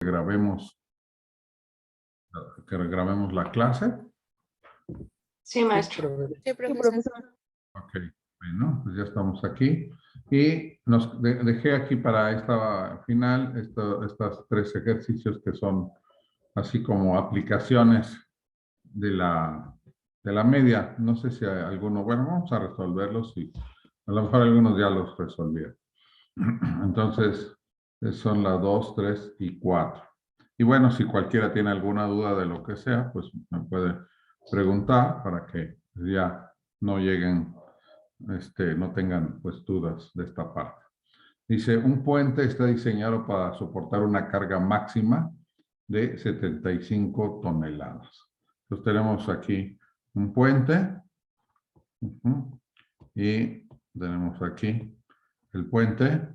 grabemos la clase. Sí, maestro. Sí, profesor. Ok, bueno, pues ya estamos aquí. Y nos dejé aquí para esta final estos 3 ejercicios que son así como aplicaciones de la media. No sé si hay alguno, bueno, vamos a resolverlos y a lo mejor algunos ya los resolvieron. Entonces, son las 2, 3 y 4. Y bueno, si cualquiera tiene alguna duda de lo que sea, pues me puede preguntar para que ya no lleguen, no tengan pues dudas de esta parte. Dice, un puente está diseñado para soportar una carga máxima de 75 toneladas. Entonces tenemos aquí un puente y tenemos aquí el puente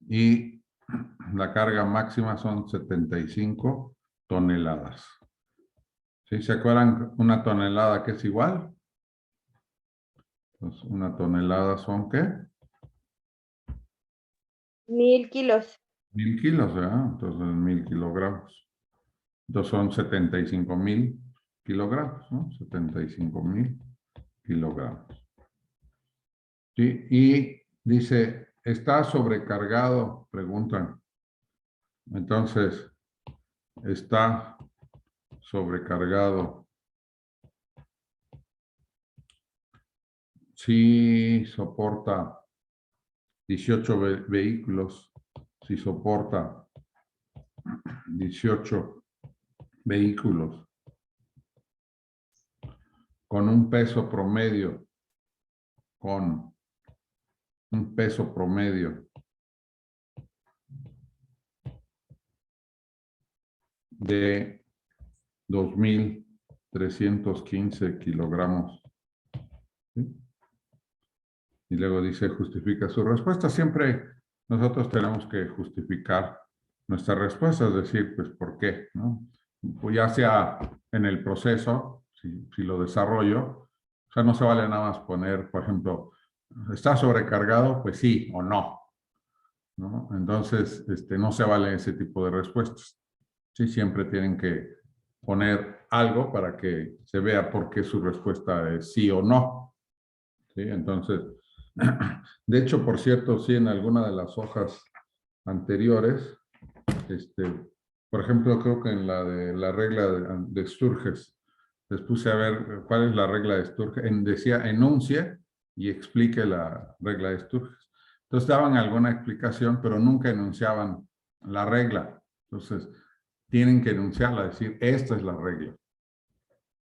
y la carga máxima son 75 toneladas. ¿Sí? ¿Se acuerdan una tonelada que es igual? Entonces, una tonelada son ¿qué? 1000 kilos. 1000 kilos, ¿verdad? Entonces 1000 kilogramos. Entonces son 75,000 kilogramos, ¿no? 75,000 kilogramos. ¿Sí? Y dice, ¿está sobrecargado? Preguntan. Entonces, está sobrecargado. Si soporta 18 vehículos, si soporta 18 vehículos con un peso promedio, de 2,315 kilogramos. ¿Sí? Y luego dice, justifica su respuesta. Siempre nosotros tenemos que justificar nuestra respuesta, es decir, pues, ¿por qué? ¿No? Pues ya sea en el proceso, si lo desarrollo, o sea, no se vale nada más poner, por ejemplo, ¿está sobrecargado? Pues sí o no, ¿no? Entonces, no se vale ese tipo de respuestas. Sí, siempre tienen que poner algo para que se vea por qué su respuesta es sí o no. ¿Sí? Entonces, de hecho, por cierto, sí, en alguna de las hojas anteriores, por ejemplo, creo que en la de la regla de Sturges, les puse a ver cuál es la regla de Sturges. Decía enuncie y explique la regla de Sturges. Entonces daban alguna explicación, pero nunca enunciaban la regla. Entonces, tienen que enunciarla, decir, esta es la regla.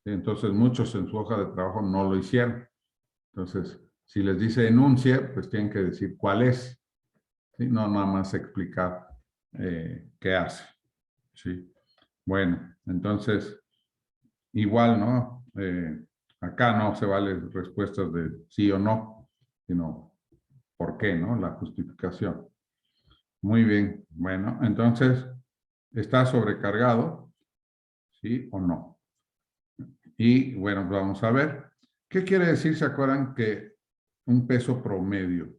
Entonces, muchos en su hoja de trabajo no lo hicieron. Entonces, si les dice enuncie, pues tienen que decir cuál es. ¿Sí? No nada más explicar qué hace. ¿Sí? Bueno, entonces, igual, ¿no? Acá no se valen respuestas de sí o no, sino por qué, ¿no? La justificación. Muy bien. Bueno, entonces, ¿está sobrecargado? ¿Sí o no? Y bueno, vamos a ver. ¿Qué quiere decir, se acuerdan, que un peso promedio?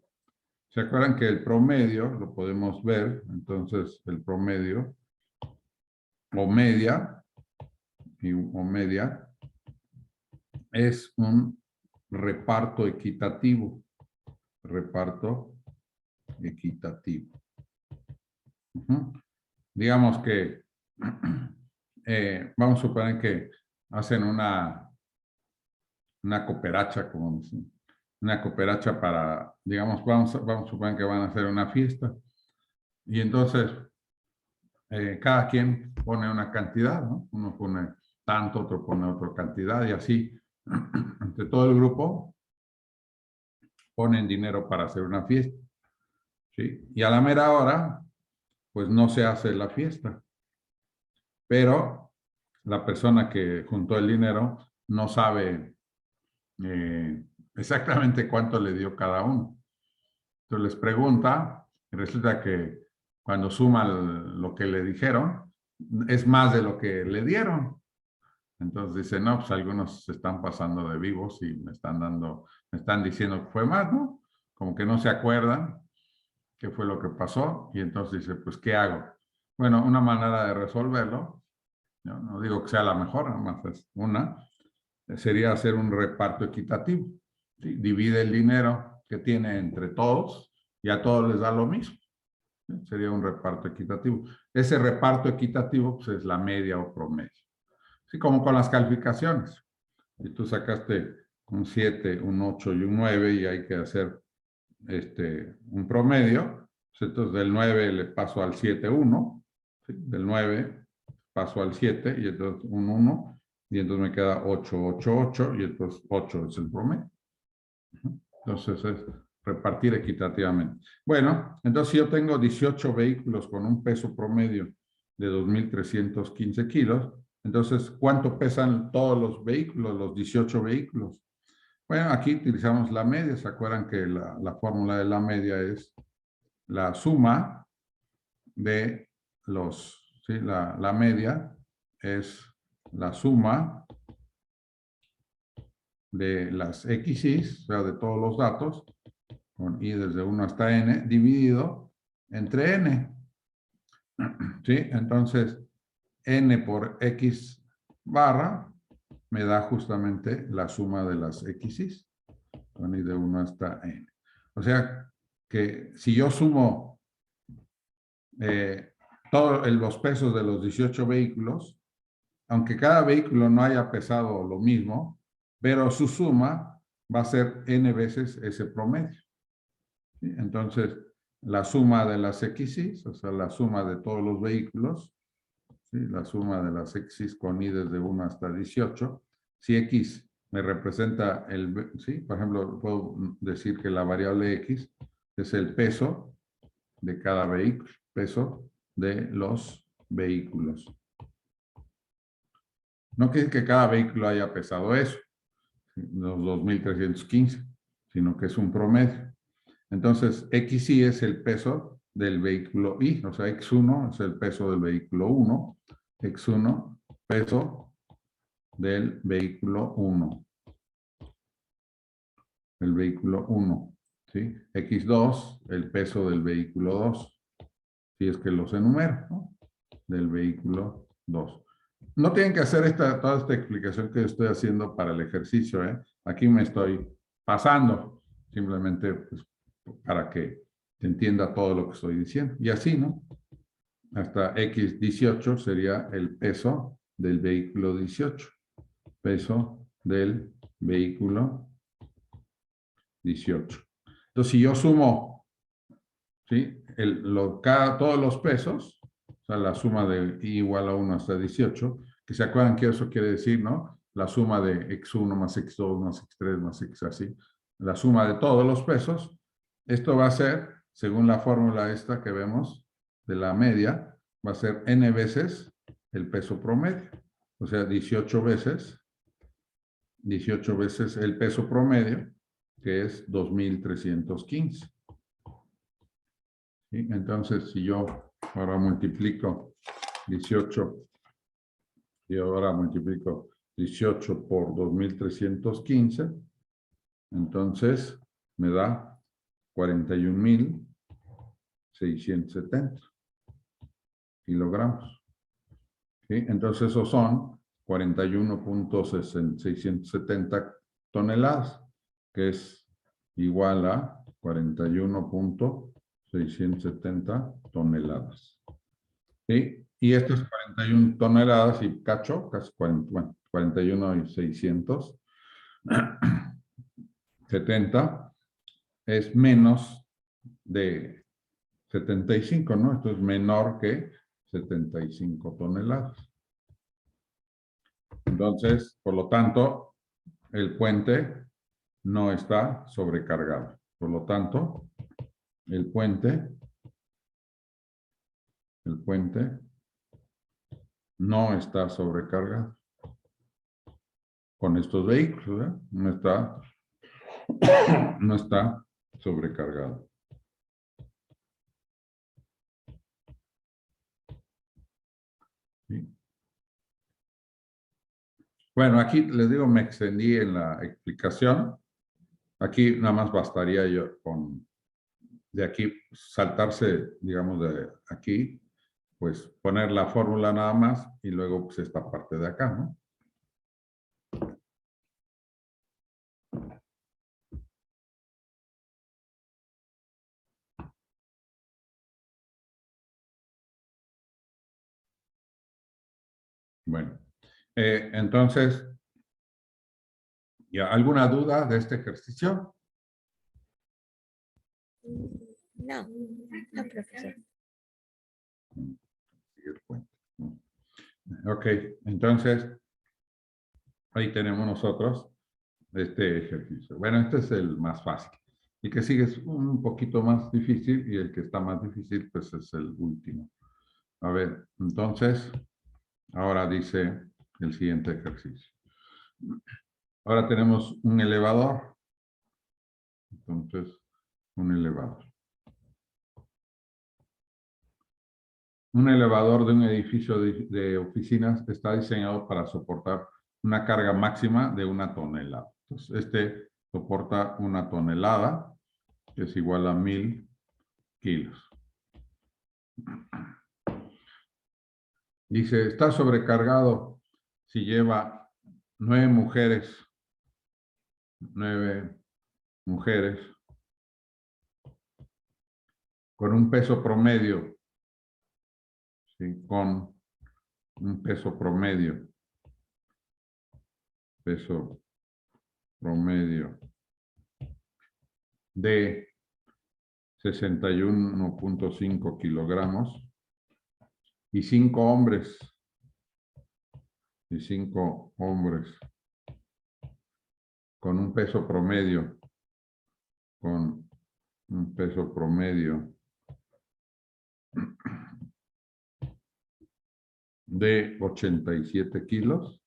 ¿Se acuerdan que el promedio, lo podemos ver, entonces el promedio, o media, es un reparto equitativo. Reparto equitativo. Digamos que, vamos a suponer que hacen una cooperacha, como dicen, una cooperacha para, digamos, vamos a suponer que van a hacer una fiesta. Y entonces, cada quien pone una cantidad, ¿no? Uno pone tanto, otro pone otra cantidad y así, entre todo el grupo, ponen dinero para hacer una fiesta. ¿Sí? Y a la mera hora, pues no se hace la fiesta. Pero la persona que juntó el dinero no sabe exactamente cuánto le dio cada uno. Entonces les pregunta y resulta que cuando suman lo que le dijeron, es más de lo que le dieron. Entonces dice, no, pues algunos se están pasando de vivos y me están diciendo que fue más, ¿no? Como que no se acuerdan. qué fue lo que pasó, y entonces dice, pues, ¿qué hago? Bueno, una manera de resolverlo, no digo que sea la mejor, nada más es una, sería hacer un reparto equitativo. ¿Sí? Divide el dinero que tiene entre todos y a todos les da lo mismo. ¿Sí? Sería un reparto equitativo. Ese reparto equitativo pues, es la media o promedio. Así como con las calificaciones. Si tú sacaste un 7, un 8 y un 9 y hay que hacer un promedio, pues entonces del 9 le paso al 7, 1, ¿sí? Del 9 paso al 7 y entonces un 1 y entonces me queda 8, 8, 8 y entonces 8 es el promedio. Entonces es repartir equitativamente. Bueno, entonces si yo tengo 18 vehículos con un peso promedio de 2.315 kilos, entonces ¿cuánto pesan todos los vehículos, los 18 vehículos? Bueno, aquí utilizamos la media. ¿Se acuerdan que la fórmula de la media es la suma de ¿sí? La media es la suma de las XY, o sea, de todos los datos, con I desde 1 hasta N, dividido entre N. ¿Sí? Entonces, N por X barra me da justamente la suma de las XY, con I de 1 hasta N. O sea, que si yo sumo todos los pesos de los 18 vehículos, aunque cada vehículo no haya pesado lo mismo, pero su suma va a ser N veces ese promedio. ¿Sí? Entonces, la suma de las XY, o sea, la suma de todos los vehículos, ¿sí? La suma de las XY con I desde 1 hasta 18, si X me representa ¿sí? Por ejemplo, puedo decir que la variable X es el peso de cada vehículo, peso de los vehículos. No quiere que cada vehículo haya pesado eso, los 2.315, sino que es un promedio. Entonces, XY es el peso del vehículo Y, o sea, X1 es el peso del vehículo 1, X1, peso del vehículo 1, el vehículo 1, ¿sí? X2, el peso del vehículo 2, si es que los enumero, ¿no? Del vehículo 2. No tienen que hacer toda esta explicación que estoy haciendo para el ejercicio, ¿eh? Aquí me estoy pasando, simplemente pues, para que se entienda todo lo que estoy diciendo. Y así, ¿no? Hasta X18 sería el peso del vehículo 18. Peso del vehículo 18. Entonces, si yo sumo, ¿sí? Todos los pesos, o sea, la suma de I igual a 1 hasta 18, que se acuerdan que eso quiere decir, ¿no? La suma de X1 más X2 más X3 más X así. La suma de todos los pesos. Esto va a ser, según la fórmula esta que vemos, de la media, va a ser N veces el peso promedio. O sea, 18 veces el peso promedio, que es 2.315. ¿Sí? Entonces, si yo ahora multiplico 18, y ahora multiplico 18 por 2.315, entonces me da 41.670 kilogramos. ¿Sí? Entonces, esos son 41.670 toneladas, que es igual a 41.670 toneladas. ¿Sí? Y estas 41 toneladas y cacho, casi 41.670 es menos de 75, ¿no? Esto es menor que 75 toneladas. Entonces, por lo tanto, el puente no está sobrecargado. Por lo tanto, el puente no está sobrecargado con estos vehículos, ¿eh? No está sobrecargado. ¿Sí? Bueno, aquí les digo, me extendí en la explicación. Aquí nada más bastaría yo con de aquí, saltarse, digamos, de aquí, pues poner la fórmula nada más y luego pues esta parte de acá, ¿no? Bueno, entonces, ¿ya alguna duda de este ejercicio? No, no, profesor. Ok, entonces, ahí tenemos nosotros este ejercicio. Bueno, este es el más fácil. El que sigue es un poquito más difícil y el que está más difícil, pues es el último. A ver, entonces, ahora dice el siguiente ejercicio. Ahora tenemos un elevador. Entonces, un elevador. Un elevador de un edificio de oficinas está diseñado para soportar una carga máxima de 1 tonelada. Entonces, este soporta 1 tonelada, que es igual a 1000 kilos. Dice, está sobrecargado si lleva 9 mujeres, 9 mujeres, con un peso promedio, ¿sí? Con un peso promedio de 61.5 kilogramos y 5 hombres, con un peso promedio, de 87 kilos.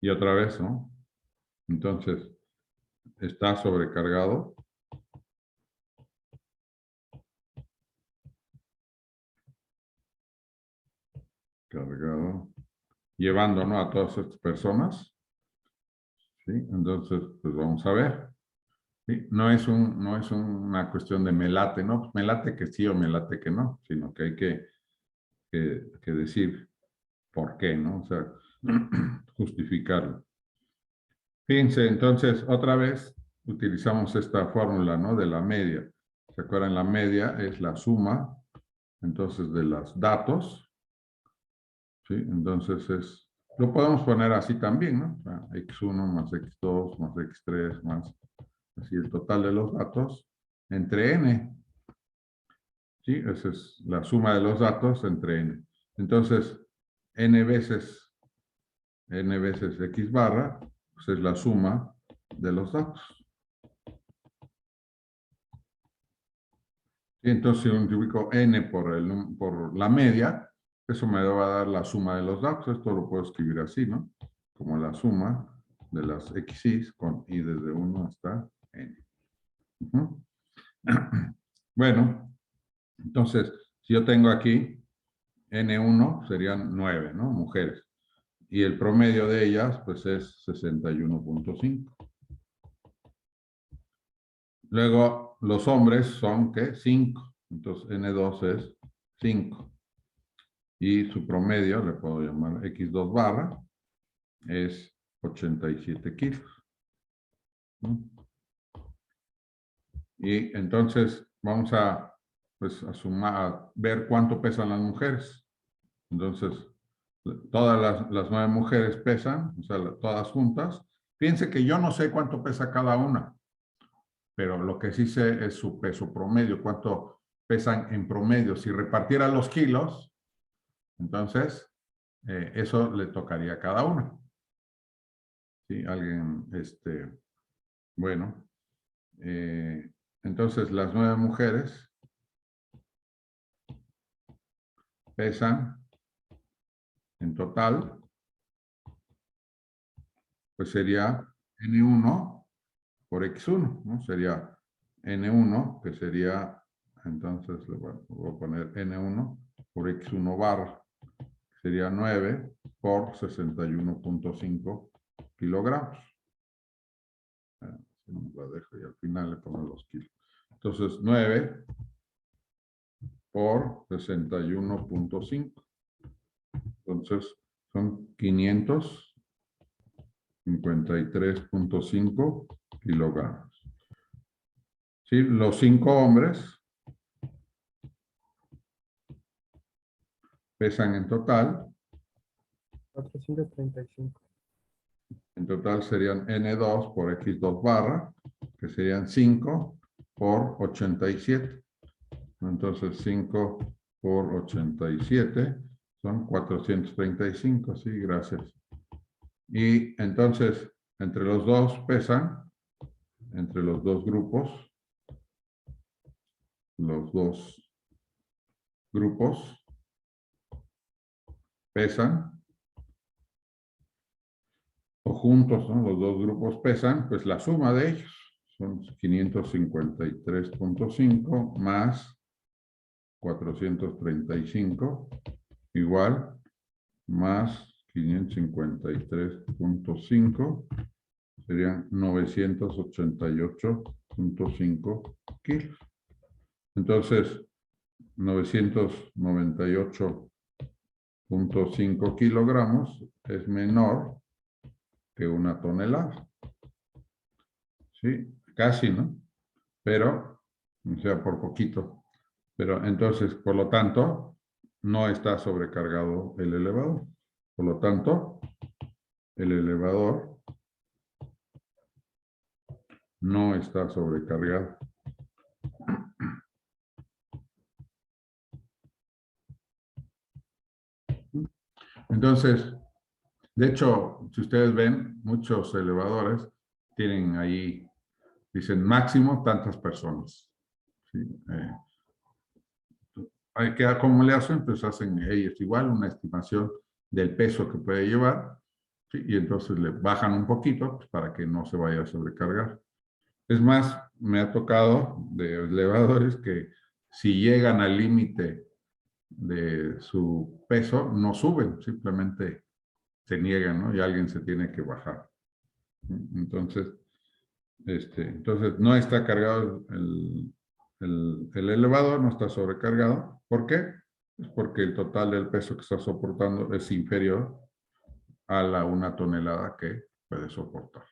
Y otra vez, ¿no? Entonces, está sobrecargado. Cargado. Llevando, ¿no?, a todas estas personas. ¿Sí? Entonces, pues vamos a ver. ¿Sí? No es una cuestión de me late, ¿no? Pues me late que sí o me late que no, sino que hay que decir por qué, ¿no? O sea, justificarlo. Fíjense, entonces, otra vez utilizamos esta fórmula, ¿no?, de la media. ¿Se acuerdan? La media es la suma, entonces, de los datos. ¿Sí? Entonces, lo podemos poner así también, ¿no? O sea, x1 más x2 más x3 más, así el total de los datos entre n. ¿Sí? Esa es la suma de los datos entre n. Entonces, n veces x barra, pues es la suma de los datos. Y entonces, si multiplico n por la media, eso me va a dar la suma de los datos. Esto lo puedo escribir así, ¿no? Como la suma de las x's con i desde 1 hasta n. Bueno, entonces, si yo tengo aquí n1, serían 9, ¿no? Mujeres. Y el promedio de ellas, pues es 61.5. Luego, los hombres son, ¿qué? 5. Entonces, N2 es 5. Y su promedio, le puedo llamar X2 barra, es 87 kilos. Y entonces, vamos a, pues, a sumar, a ver cuánto pesan las mujeres. Entonces, todas las 9 mujeres pesan, o sea, todas juntas. Fíjense que yo no sé cuánto pesa cada una, pero lo que sí sé es su peso promedio, cuánto pesan en promedio. Si repartiera los kilos, entonces eso le tocaría a cada una. ¿Sí? Alguien, bueno, entonces las 9 mujeres pesan en total, pues sería N1 por X1, ¿no? Sería N1, que sería, entonces le voy a poner N1 por X1 barra, sería 9 por 61.5 kilogramos. La dejo y al final le pongo los kilos. Entonces, 9 por 61.5. Entonces, son 553.5 kilogramos. ¿Sí? Los 5 hombres pesan en total. 435. En total serían N2 por X2 barra, que serían 5 por 87. Entonces 5 por 87 son 435, sí, gracias. Y entonces, entre los dos pesan, entre los dos grupos, pesan, o juntos, ¿no? Los dos grupos pesan, pues la suma de ellos son 553.5 más 435 igual más 553.5 serían 988.5 kilos. Entonces, 998.5 kilogramos es menor que 1 tonelada. Sí, casi, ¿no? Pero, o sea, por poquito. Pero entonces, por lo tanto, no está sobrecargado el elevador. Por lo tanto, el elevador no está sobrecargado. Entonces, de hecho, si ustedes ven, muchos elevadores tienen ahí, dicen máximo tantas personas. ¿Sí? ¿Cómo le hacen? Pues hacen ellos igual una estimación del peso que puede llevar, ¿sí? Y entonces le bajan un poquito pues, para que no se vaya a sobrecargar. Es más, me ha tocado de elevadores que si llegan al límite de su peso, no suben, simplemente se niegan, ¿no? Y alguien se tiene que bajar. Entonces, no está cargado el elevador, no está sobrecargado. ¿Por qué? Pues porque el total del peso que está soportando es inferior a la 1 tonelada que puede soportar.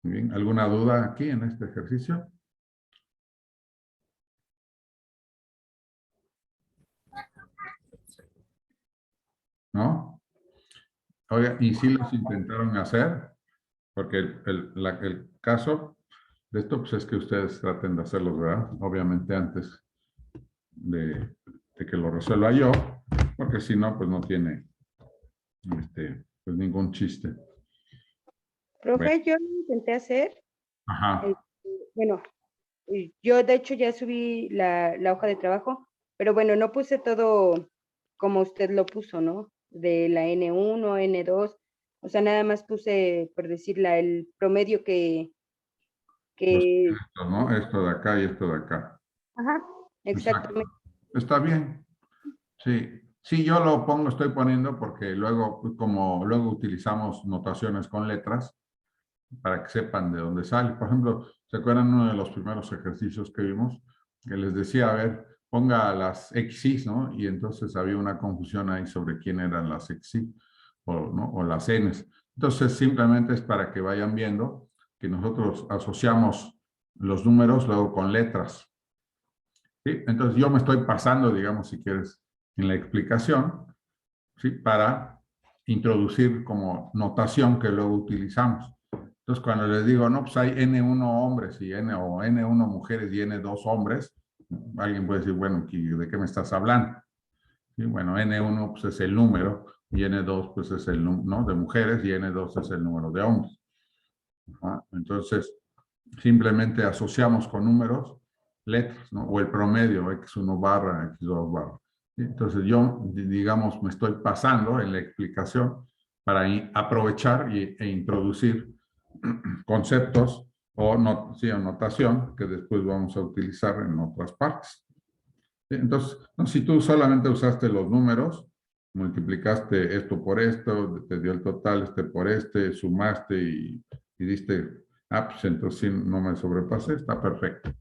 Bien, ¿alguna duda aquí en este ejercicio? ¿No? Oiga, ¿y si los intentaron hacer? Porque el caso de esto pues, es que ustedes traten de hacerlos, ¿verdad? Obviamente antes de que lo resuelva yo, porque si no, pues no tiene pues ningún chiste. Bueno, Profe, yo lo intenté hacer. ajá. Bueno, yo de hecho ya subí la hoja de trabajo, pero bueno, no puse todo como usted lo puso, ¿no? De la N1, N2, o sea, nada más puse, por decir, el promedio Esto, ¿no? Esto de acá y esto de acá. Ajá, Exacto. exactamente. Está bien. Sí. Sí, yo lo pongo, estoy poniendo porque luego, como luego utilizamos notaciones con letras, para que sepan de dónde sale. Por ejemplo, ¿se acuerdan uno de los primeros ejercicios que vimos? Que les decía, a ver, ponga las XY, ¿no? Y entonces había una confusión ahí sobre quién eran las XY ¿no? O las Ns. Entonces, simplemente es para que vayan viendo que nosotros asociamos los números luego con letras. ¿Sí? Entonces, yo me estoy pasando, digamos, si quieres, en la explicación, ¿sí? Para introducir como notación que luego utilizamos. Entonces, cuando les digo, no, pues hay N1 hombres y N1 mujeres y N2 hombres, alguien puede decir, bueno, ¿de qué me estás hablando? Y bueno, N1 pues, es el número y N2 pues, es el número, ¿no? De mujeres y N2 es el número de hombres. Entonces, simplemente asociamos con números letras, ¿no? O el promedio, X1 barra, X2 barra. Entonces yo, digamos, me estoy pasando en la explicación para aprovechar e introducir conceptos o notación que después vamos a utilizar en otras partes. Entonces, no, si tú solamente usaste los números, multiplicaste esto por esto, te dio el total por sumaste y diste, pues entonces sí, no me sobrepasé, está perfecto.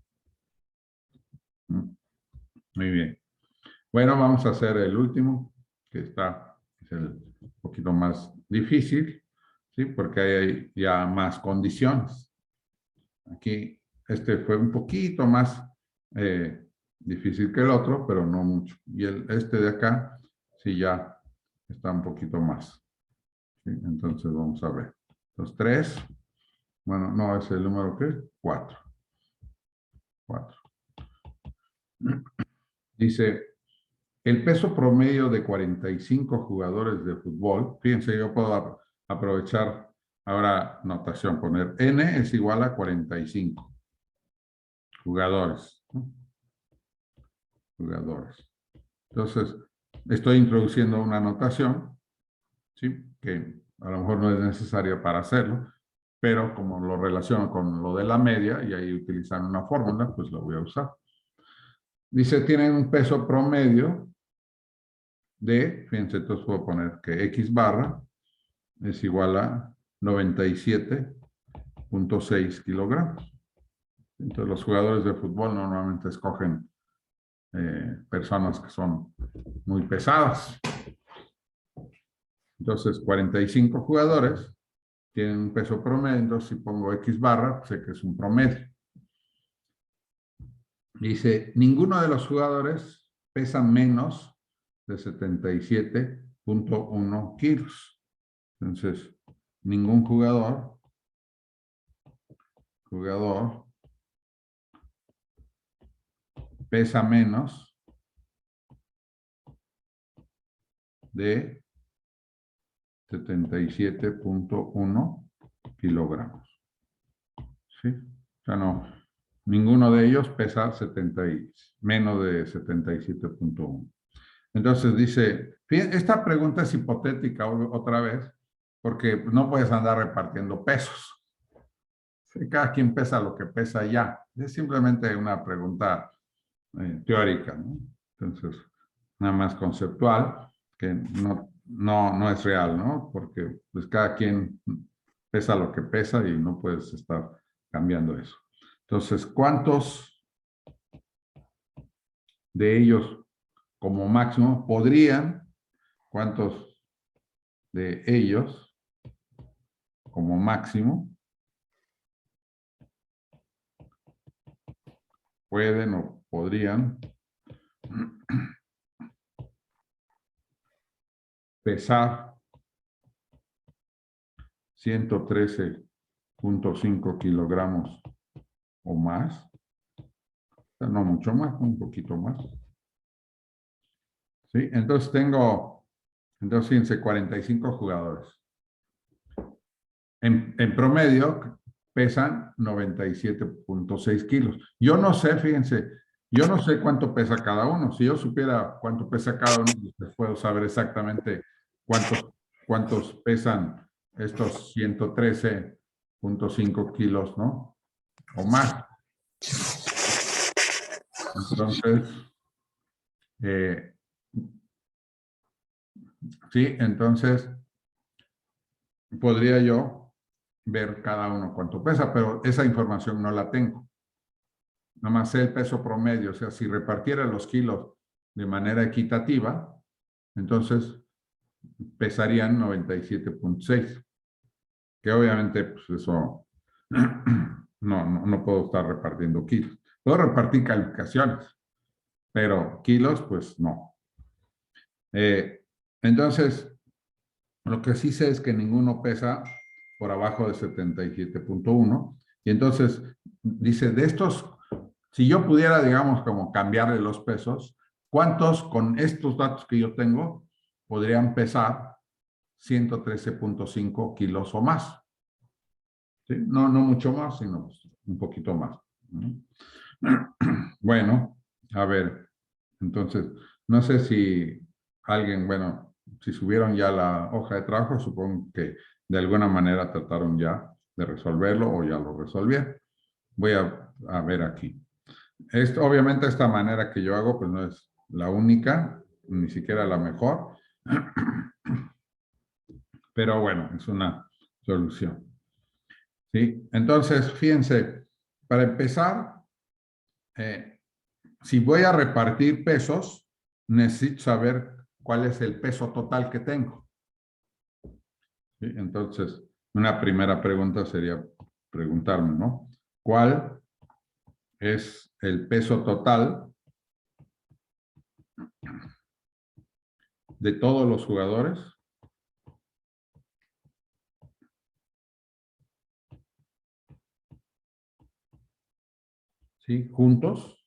Muy bien. Bueno, vamos a hacer el último, que es el un poquito más difícil, ¿sí? Porque hay ya más condiciones. Aquí, este fue un poquito más difícil que el otro, pero no mucho. Y este de acá, sí ya está un poquito más. ¿Sí? Entonces, vamos a ver. Los 3, bueno, no es el número que es, 4. 4. Dice, el peso promedio de 45 jugadores de fútbol, fíjense, yo puedo aprovechar ahora notación, poner N es igual a 45 jugadores, ¿no? Jugadores. Entonces, estoy introduciendo una notación, ¿sí? Que a lo mejor no es necesaria para hacerlo, pero como lo relaciono con lo de la media y ahí utilizan una fórmula, pues lo voy a usar. Dice, tienen un peso promedio de, fíjense, entonces puedo poner que X barra es igual a 97.6 kilogramos. Entonces, los jugadores de fútbol normalmente escogen personas que son muy pesadas. Entonces, 45 jugadores tienen un peso promedio. Entonces, si pongo X barra, sé que es un promedio. Dice, ninguno de los jugadores pesa menos de 77.1 kilos. Entonces, ningún jugador pesa menos de 77.1 kilogramos. ¿Sí? O sea, no, ninguno de ellos pesa menos de 77.1. Entonces dice, esta pregunta es hipotética otra vez, porque no puedes andar repartiendo pesos. Cada quien pesa lo que pesa ya. Es simplemente una pregunta teórica, ¿no? Entonces, nada más conceptual, que no es real, ¿no? Porque pues cada quien pesa lo que pesa y no puedes estar cambiando eso. Entonces, ¿cuántos de ellos como máximo cuántos de ellos como máximo pueden o podrían pesar 113.5 kilogramos o más? O sea, no mucho más, un poquito más. ¿Sí? Entonces fíjense, 45 jugadores. En promedio pesan 97.6 kilos. Yo no sé, fíjense, yo no sé cuánto pesa cada uno. Si yo supiera cuánto pesa cada uno, pues puedo saber exactamente cuántos pesan estos 113.5 kilos, ¿no? O más. Entonces, sí, entonces podría yo ver cada uno cuánto pesa, pero esa información no la tengo. Nada más sé el peso promedio, o sea, si repartiera los kilos de manera equitativa, entonces pesarían 97.6, que obviamente pues eso no puedo estar repartiendo kilos. Puedo repartir calificaciones, pero kilos pues no. Entonces, lo que sí sé es que ninguno pesa por abajo de 77.1, y entonces dice, de estos, si yo pudiera, digamos, como cambiarle los pesos, ¿cuántos con estos datos que yo tengo podrían pesar 113.5 kilos o más? ¿Sí? No mucho más, sino un poquito más. Bueno, a ver, entonces, no sé si alguien, bueno, si subieron ya la hoja de trabajo, supongo que de alguna manera trataron ya de resolverlo o ya lo resolvieron. Voy a ver aquí. Obviamente esta manera que yo hago pues no es la única, ni siquiera la mejor, pero bueno, es una solución. ¿Sí? Entonces, fíjense, para empezar, si voy a repartir pesos, necesito saber cuál es el peso total que tengo. ¿Sí? Entonces, una primera pregunta sería preguntarme, ¿no? ¿Cuál es el peso total de todos los jugadores? ¿Sí? ¿Juntos?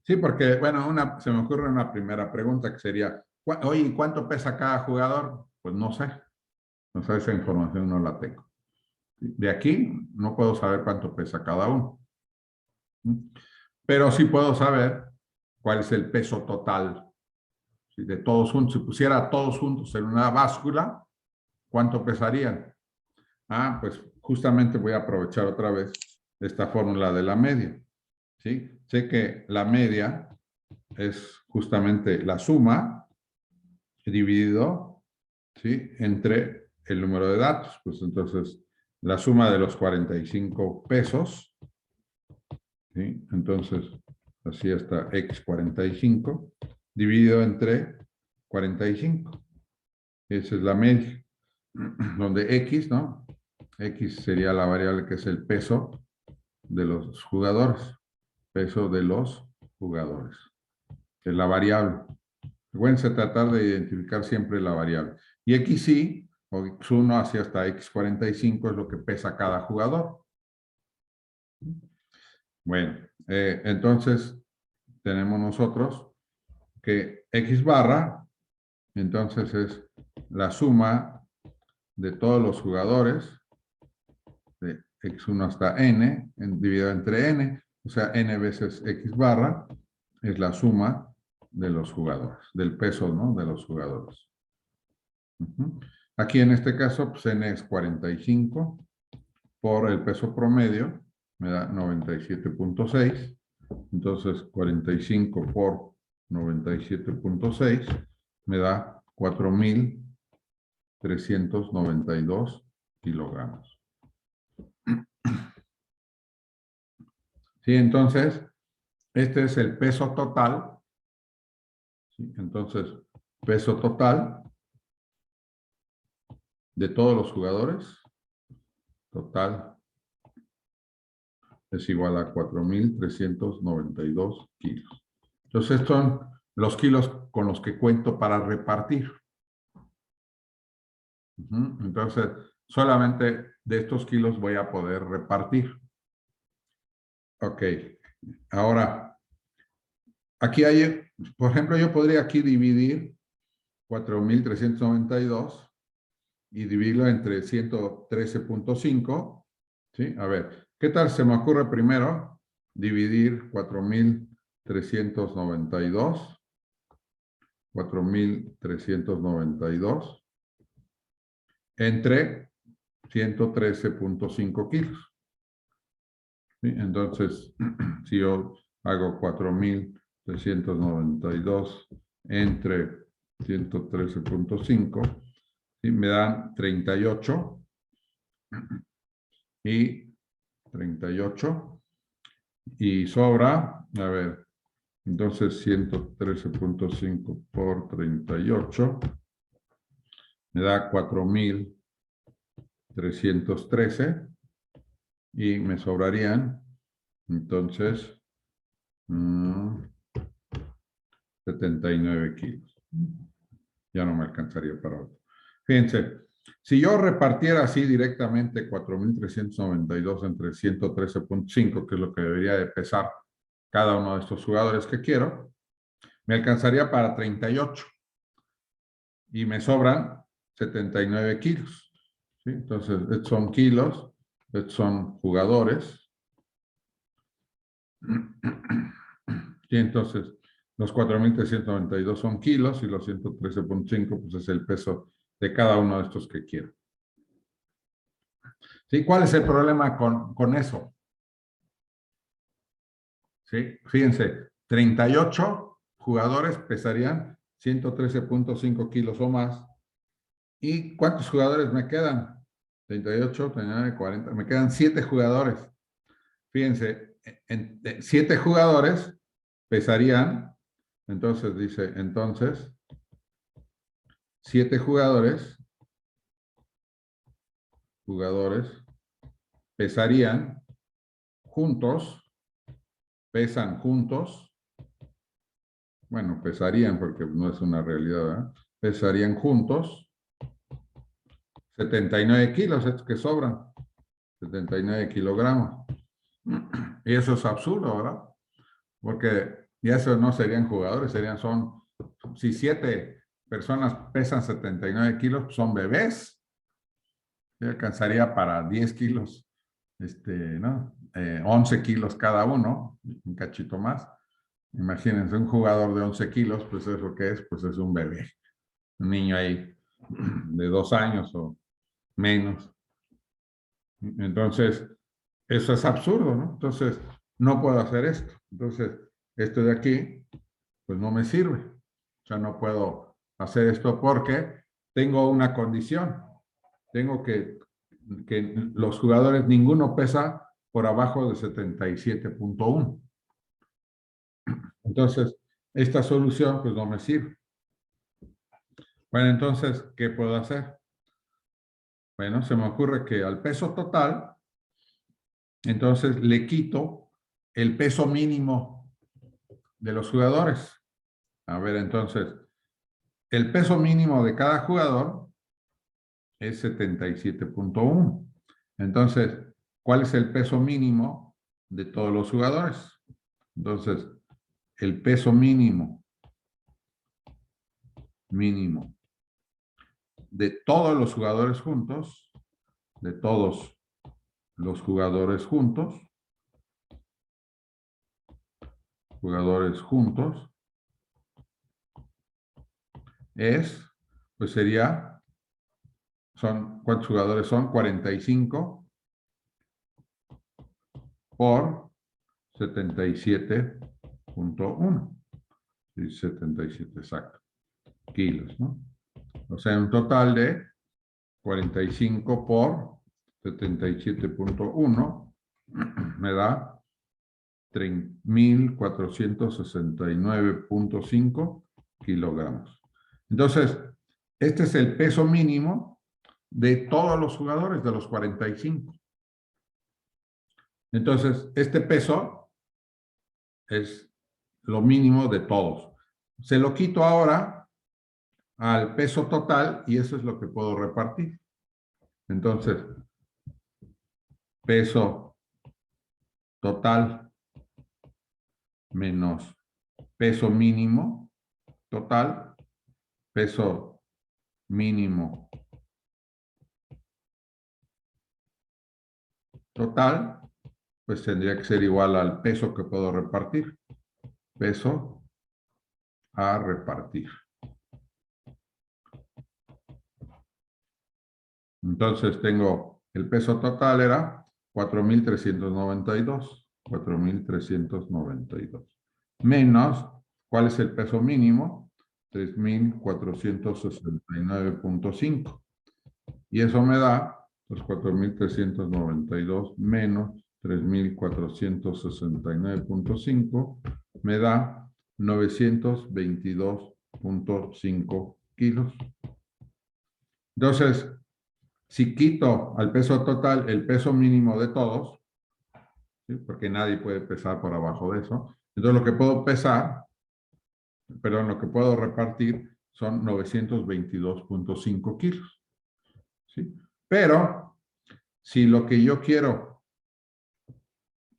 Sí, porque, bueno, se me ocurre una primera pregunta que sería, oye, ¿cuánto pesa cada jugador? Pues no sé. No sé, esa información no la tengo. De aquí no puedo saber cuánto pesa cada uno. Pero sí puedo saber cuál es el peso total de todos juntos. Si pusiera a todos juntos en una báscula, ¿cuánto pesarían? Ah, pues justamente voy a aprovechar otra vez esta fórmula de la media. ¿Sí? Sé que la media es justamente la suma dividido, ¿sí?, entre el número de datos. Pues entonces, la suma de los 45 pesos, ¿sí? Entonces, así está x45, dividido entre 45. Esa es la media. Donde x, ¿no? X sería la variable que es el peso de los jugadores. Peso de los jugadores. Es la variable. Recuerden tratar de identificar siempre la variable. Y XY, o X1 hacia hasta X45 es lo que pesa cada jugador. Bueno, entonces tenemos nosotros que X barra, entonces es la suma de todos los jugadores, de X1 hasta N, dividido entre N, o sea, N veces X barra, es la suma de los jugadores, del peso, ¿no?, de los jugadores. Aquí en este caso, pues N es 45 por el peso promedio, me da 97.6. Entonces, 45 por 97.6 me da 4.392 kilogramos. Sí, entonces, este es el peso total. ¿Sí? Entonces, peso total de todos los jugadores, total, es igual a 4.392 kilos. Entonces, estos son los kilos con los que cuento para repartir. Entonces, solamente de estos kilos voy a poder repartir. Ok. Ahora, aquí hay, por ejemplo, yo podría aquí dividir 4.392 y dividirlo entre 113.5. ¿Sí? A ver, ¿qué tal se me ocurre primero dividir 4.392 entre 113.5 kilos? ¿Sí? Entonces, si yo hago 4.392 entre 113.5, ¿sí?, me dan 38 y 38 y sobra, a ver, entonces 113.5 por 38 me da 4.313 y me sobrarían entonces 79 kilos. Ya no me alcanzaría para otro. Fíjense, si yo repartiera así directamente 4.392 entre 113.5, que es lo que debería de pesar cada uno de estos jugadores que quiero, me alcanzaría para 38 y me sobran 79 kilos. ¿Sí? Entonces, estos son kilos, estos son jugadores. Y entonces, los 4.392 son kilos y los 113.5 pues es el peso de cada uno de estos que quiero. ¿Sí? ¿Cuál es el problema con eso? ¿Sí? Fíjense, 38 jugadores pesarían 113.5 kilos o más. ¿Y cuántos jugadores me quedan? 38, 39, 40. Me quedan 7 jugadores. Fíjense, 7 jugadores pesarían, entonces dice, entonces, 7 jugadores pesarían juntos, pesan juntos, bueno, pesarían porque no es una realidad, ¿verdad? Pesarían juntos 79 kilos, estos que sobran, 79 kilogramos. Y eso es absurdo, ¿verdad? Porque ya eso no serían jugadores, si 7 personas pesan 79 kilos, son bebés. Y alcanzaría para 10 kilos, ¿no? 11 kilos cada uno, un cachito más. Imagínense, un jugador de 11 kilos, pues es lo que es, pues es un bebé. Un niño ahí de 2 años o menos. Entonces, eso es absurdo, ¿no? Entonces, no puedo hacer esto. Entonces, esto de aquí, pues no me sirve. O sea, no puedo hacer esto porque tengo una condición. Tengo que los jugadores, ninguno pesa por abajo de 77.1. Entonces, esta solución, pues no me sirve. Bueno, entonces, ¿qué puedo hacer? Bueno, se me ocurre que al peso total, entonces le quito el peso mínimo de los jugadores. A ver, entonces, el peso mínimo de cada jugador es 77.1. Entonces, ¿cuál es el peso mínimo de todos los jugadores? Entonces, el peso mínimo de todos los jugadores juntos, es, pues sería, ¿cuántos jugadores son? 45 por 77.1. 77 exacto, kilos, ¿no? O sea, un total de 45 por 77.1 me da 3.469.5 kilogramos. Entonces, este es el peso mínimo de todos los jugadores, de los 45. Entonces, este peso es lo mínimo de todos. Se lo quito ahora al peso total y eso es lo que puedo repartir. Entonces, peso total menos peso mínimo total, peso mínimo total, pues tendría que ser igual al peso que puedo repartir. Peso a repartir. Entonces tengo el peso total era 4.392. 4.392. Menos, ¿cuál es el peso mínimo? 3.469.5. Y eso me da los 4.392 menos 3.469.5 me da 922.5 kilos. Entonces, si quito al peso total el peso mínimo de todos, ¿sí? Porque nadie puede pesar por abajo de eso, entonces lo que puedo pesar, perdón, lo que puedo repartir son 922.5 kilos. ¿Sí? Pero, si lo que yo quiero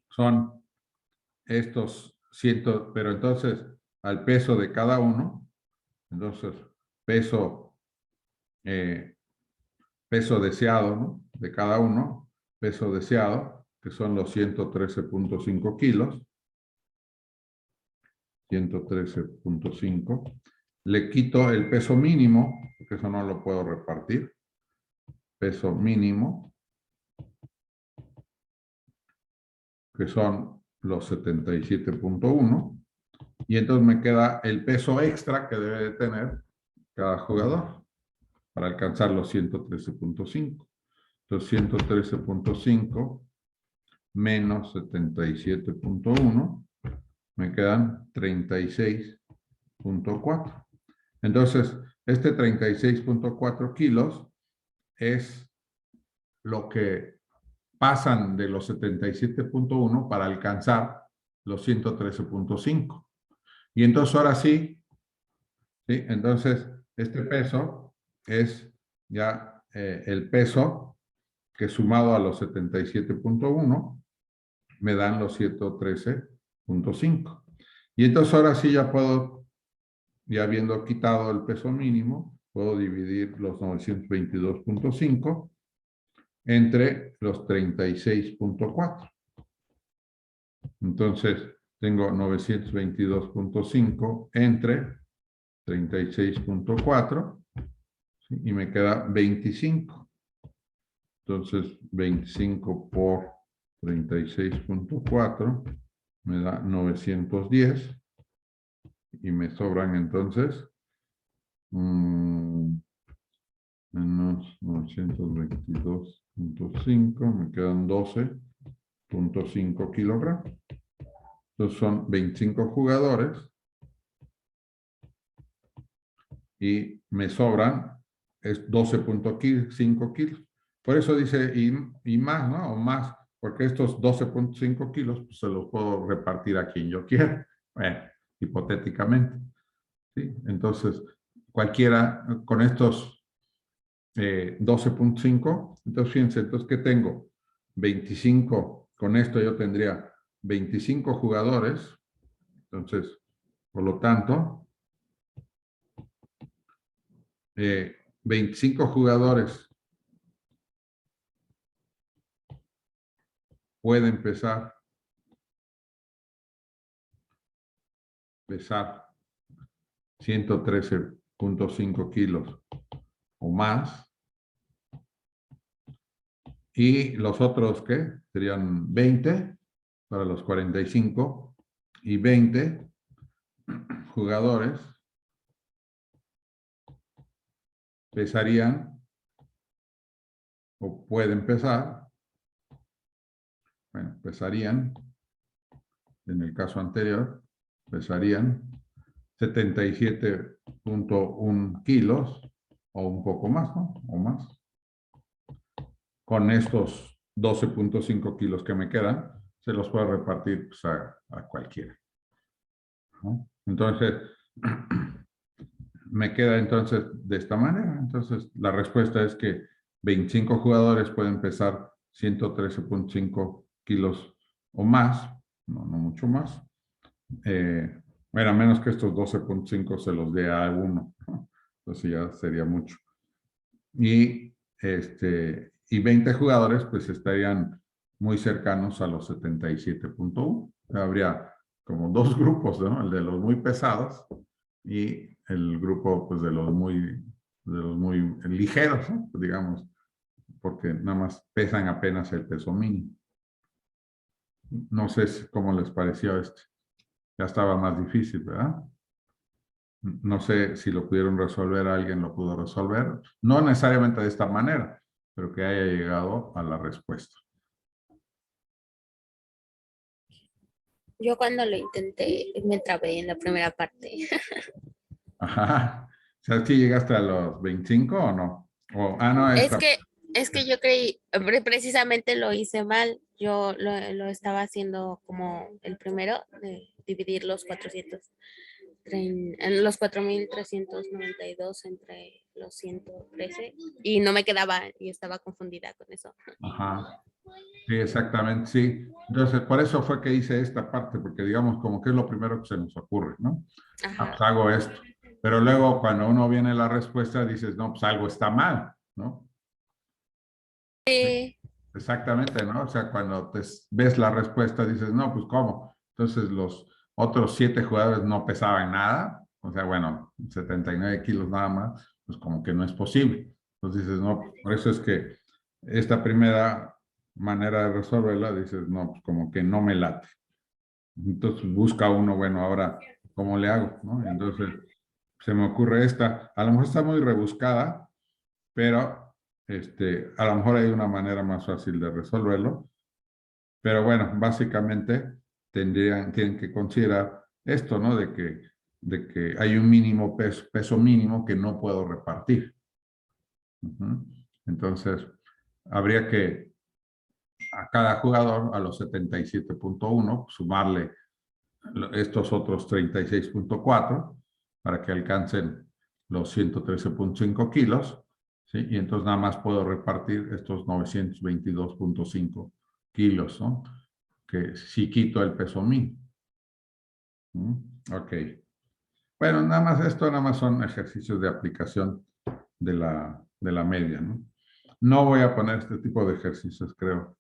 son estos 100, pero entonces al peso de cada uno, entonces peso deseado, ¿no? De cada uno, peso deseado, que son los 113.5 kilos, 113.5, le quito el peso mínimo, porque eso no lo puedo repartir, peso mínimo, que son los 77.1, y entonces me queda el peso extra que debe de tener cada jugador para alcanzar los 113.5. Entonces 113.5 menos 77.1, me quedan 36.4. Entonces, este 36.4 kilos es lo que pasan de los 77.1 para alcanzar los 113.5. Y entonces ahora sí, entonces este peso es ya el peso que sumado a los 77.1 me dan los 113.5. Y entonces ahora sí ya puedo, ya habiendo quitado el peso mínimo, puedo dividir los 922.5 entre los 36.4. Entonces, tengo 922.5 entre 36.4, ¿sí? Y me queda 25. Entonces, 25 por 36.4 me da 910. Y me sobran entonces menos 922.5, me quedan 12.5 kilogramos. Entonces son 25 jugadores y me sobran 12.5 kilos. Por eso dice y más, ¿no? O más, porque estos 12.5 kilos pues, se los puedo repartir a quien yo quiera, hipotéticamente. ¿Sí? Entonces, cualquiera con estos 12.5, entonces fíjense, entonces, ¿qué tengo? 25, con esto yo tendría 25 jugadores, entonces, por lo tanto, 25 jugadores pueden pesar 113.5 kilos o más. Y los otros, ¿qué? Serían 20 para los 45 y 20 jugadores pesarían o pueden pesar, bueno, pesarían, en el caso anterior, pesarían 77.1 kilos o un poco más, ¿no? O más. Con estos 12.5 kilos que me quedan, se los puedo repartir pues, a cualquiera, ¿no? Entonces, me queda entonces de esta manera. Entonces, la respuesta es que 25 jugadores pueden pesar 113.5 kilos o más, no mucho más. Bueno, a menos que estos 12.5 se los dé a uno, ¿no? Entonces ya sería mucho. Y 20 jugadores pues estarían muy cercanos a los 77.1. Habría como dos grupos, ¿no? El de los muy pesados y el grupo pues de los muy ligeros, ¿no? Digamos, porque nada más pesan apenas el peso mínimo. No sé cómo les pareció este. Ya estaba más difícil, ¿verdad? No sé si lo pudieron resolver, alguien lo pudo resolver. No necesariamente de esta manera, pero que haya llegado a la respuesta. Yo cuando lo intenté me trabé en la primera parte. Ajá. ¿Sabes si llegaste a los 25 o no? No, esta. Es que yo creí, precisamente lo hice mal. Yo lo estaba haciendo como el primero, de dividir los 4.392 entre los 113 y no me quedaba y estaba confundida con eso. Ajá. Sí, exactamente, sí. Entonces, por eso fue que hice esta parte, porque digamos como que es lo primero que se nos ocurre, ¿no? Pues Ajá. hago esto. Pero luego cuando uno viene la respuesta, dices, no, pues algo está mal, ¿no? Sí. Exactamente, ¿no? O sea, cuando ves la respuesta, dices, no, pues ¿cómo? Entonces los otros 7 jugadores no pesaban nada, o sea, bueno, 79 kilos nada más, pues como que no es posible. Entonces dices, no, por eso es que esta primera manera de resolverla, dices, no, pues como que no me late. Entonces busca uno, bueno, ahora, ¿cómo le hago? ¿No? Entonces se me ocurre esta, a lo mejor está muy rebuscada, pero a lo mejor hay una manera más fácil de resolverlo. Pero bueno, básicamente tienen que considerar esto, ¿no? De que hay un mínimo peso mínimo que no puedo repartir. Ujú. Entonces, habría que a cada jugador, a los 77.1, sumarle estos otros 36.4 para que alcancen los 113.5 kilos, ¿sí? Y entonces nada más puedo repartir estos 922.5 kilos, ¿no? Que si quito el peso mínimo. Ok. Bueno, nada más son ejercicios de aplicación de la media, ¿no? No voy a poner este tipo de ejercicios, creo,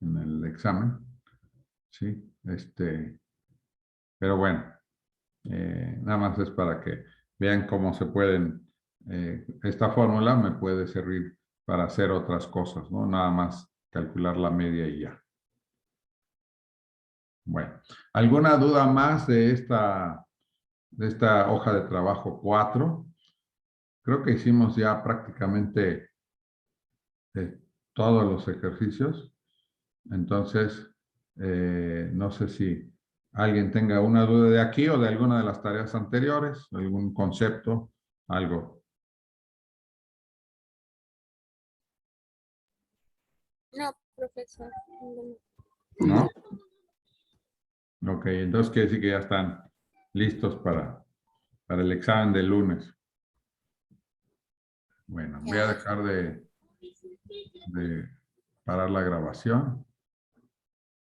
en el examen, ¿sí? Pero bueno, nada más es para que vean cómo se pueden, esta fórmula me puede servir para hacer otras cosas, ¿no? Nada más calcular la media y ya. Bueno, ¿alguna duda más de esta hoja de trabajo 4? Creo que hicimos ya prácticamente todos los ejercicios. Entonces, no sé si alguien tenga una duda de aquí o de alguna de las tareas anteriores, algún concepto, algo. No, profesor. ¿No? Ok, entonces quiere decir que ya están listos para el examen del lunes. Bueno, voy a dejar de parar la grabación.